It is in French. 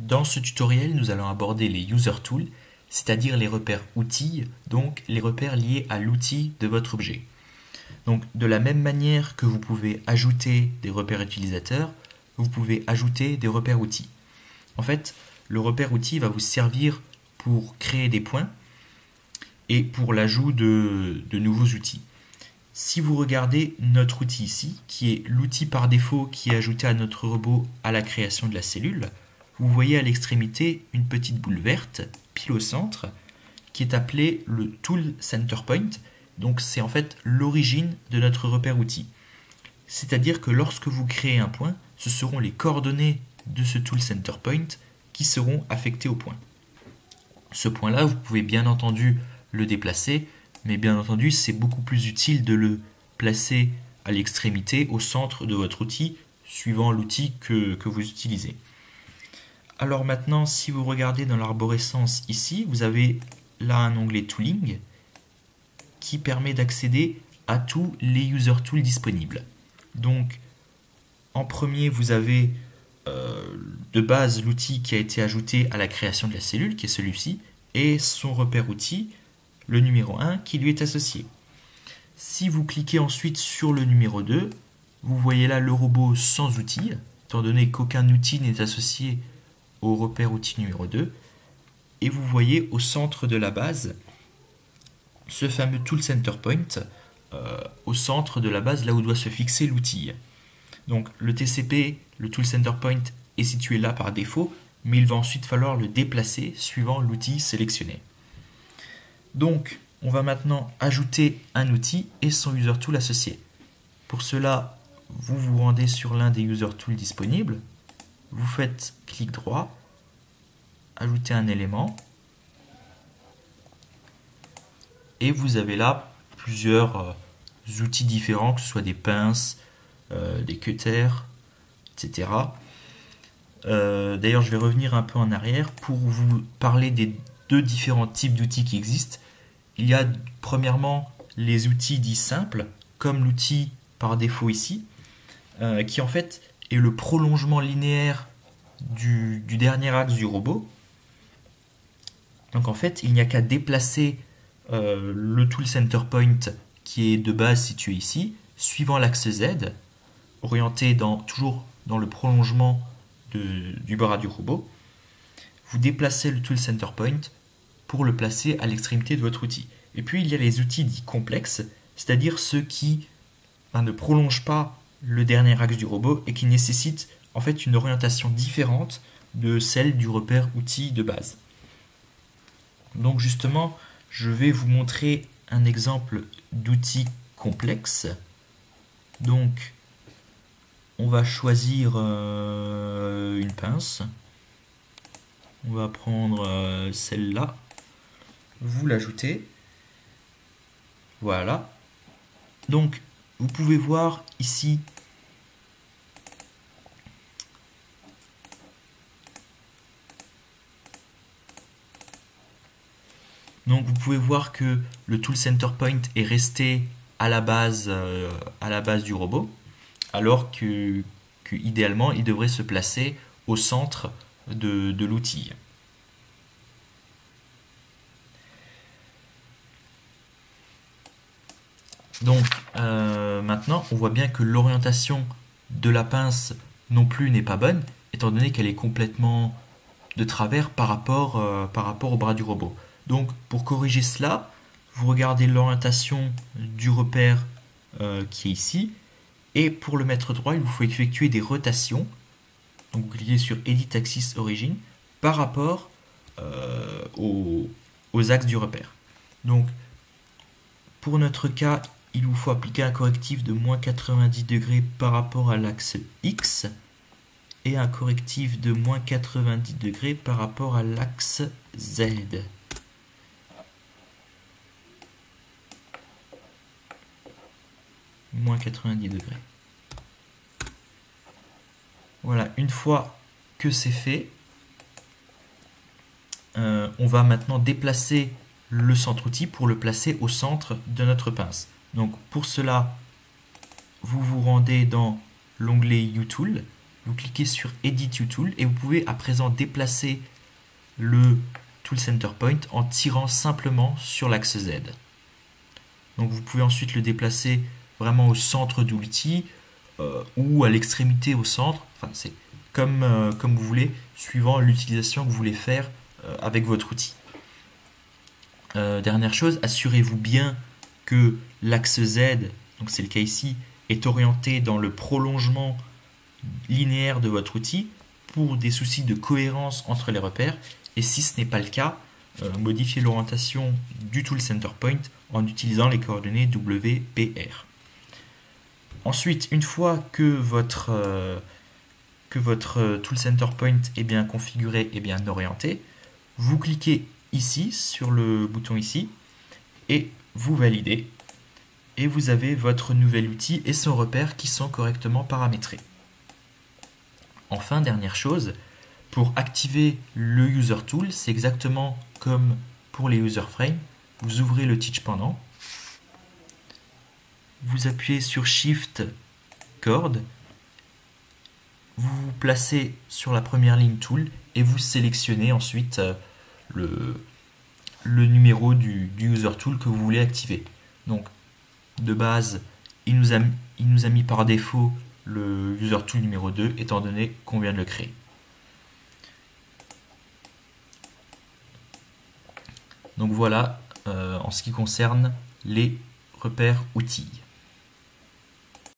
Dans ce tutoriel, nous allons aborder les user tools, c'est-à-dire les repères outils, donc les repères liés à l'outil de votre objet. Donc de la même manière que vous pouvez ajouter des repères utilisateurs, vous pouvez ajouter des repères outils. En fait, le repère outil va vous servir pour créer des points et pour l'ajout de nouveaux outils. Si vous regardez notre outil ici, qui est l'outil par défaut qui est ajouté à notre robot à la création de la cellule, vous voyez à l'extrémité une petite boule verte, pile au centre, qui est appelée le Tool Center Point. Donc c'est en fait l'origine de notre repère outil. C'est-à-dire que lorsque vous créez un point, ce seront les coordonnées de ce Tool Center Point qui seront affectées au point. Ce point-là, vous pouvez bien entendu le déplacer, mais bien entendu, c'est beaucoup plus utile de le placer à l'extrémité, au centre de votre outil, suivant l'outil que vous utilisez. Alors maintenant, si vous regardez dans l'arborescence ici, vous avez là un onglet Tooling qui permet d'accéder à tous les user tools disponibles. Donc, en premier, vous avez de base l'outil qui a été ajouté à la création de la cellule, qui est celui-ci, et son repère outil, le numéro 1, qui lui est associé. Si vous cliquez ensuite sur le numéro 2, vous voyez là le robot sans outil, étant donné qu'aucun outil n'est associé au repère outil numéro 2, et vous voyez au centre de la base ce fameux Tool Center Point, au centre de la base, là où doit se fixer l'outil. Donc le TCP, le Tool Center Point, est situé là par défaut, mais il va ensuite falloir le déplacer suivant l'outil sélectionné. Donc on va maintenant ajouter un outil et son user tool associé. Pour cela, vous vous rendez sur l'un des user tools disponibles, vous faites clic droit, ajouter un élément, et vous avez là plusieurs outils différents, que ce soit des pinces, des cutters, etc. D'ailleurs, je vais revenir un peu en arrière pour vous parler des deux différents types d'outils qui existent. Il y a premièrement les outils dits simples, comme l'outil par défaut ici, qui en fait est le prolongement linéaire du dernier axe du robot. Donc en fait, il n'y a qu'à déplacer le Tool Center Point qui est de base situé ici, suivant l'axe Z, orienté toujours dans le prolongement du bras du robot. Vous déplacez le Tool Center Point pour le placer à l'extrémité de votre outil. Et puis il y a les outils dits complexes, c'est-à-dire ceux qui ne prolongent pas le dernier axe du robot et qui nécessitent en fait une orientation différente de celle du repère outil de base. Donc justement, je vais vous montrer un exemple d'outil complexe. Donc, on va choisir une pince. On va prendre celle-là. Vous l'ajoutez. Voilà. Donc, vous pouvez voir ici donc vous pouvez voir que le Tool Center Point est resté à la base du robot, alors que idéalement il devrait se placer au centre de l'outil. Donc maintenant on voit bien que l'orientation de la pince non plus n'est pas bonne, étant donné qu'elle est complètement de travers par rapport au bras du robot. Donc pour corriger cela, vous regardez l'orientation du repère qui est ici, et pour le mettre droit, il vous faut effectuer des rotations. Donc vous cliquez sur Edit Axis Origin par rapport aux axes du repère. Donc pour notre cas, il vous faut appliquer un correctif de moins 90 degrés par rapport à l'axe X et un correctif de moins 90 degrés par rapport à l'axe Z. Moins 90 degrés. Voilà, une fois que c'est fait, on va maintenant déplacer le centre-outil pour le placer au centre de notre pince. Donc pour cela, vous vous rendez dans l'onglet uTool vous cliquez sur Edit UTool et vous pouvez à présent déplacer le Tool Center Point en tirant simplement sur l'axe Z. Donc vous pouvez ensuite le déplacer vraiment au centre de l'outil ou à l'extrémité au centre. Enfin, c'est comme vous voulez, suivant l'utilisation que vous voulez faire avec votre outil. Dernière chose, assurez-vous bien que l'axe Z, donc c'est le cas ici, est orienté dans le prolongement linéaire de votre outil pour des soucis de cohérence entre les repères. Et si ce n'est pas le cas, modifiez l'orientation du Tool Center Point en utilisant les coordonnées WPR. Ensuite, une fois que votre Tool Center Point est bien configuré et bien orienté, vous cliquez ici, sur le bouton ici, et vous validez. Et vous avez votre nouvel outil et son repère qui sont correctement paramétrés. Enfin, dernière chose, pour activer le User Tool, c'est exactement comme pour les User Frames. Vous ouvrez le Teach pendant, vous appuyez sur Shift Corde, vous vous placez sur la première ligne Tool et vous sélectionnez ensuite le numéro du User Tool que vous voulez activer. Donc, de base, il nous a mis par défaut le User Tool numéro 2, étant donné qu'on vient de le créer. Donc voilà, en ce qui concerne les repères outils.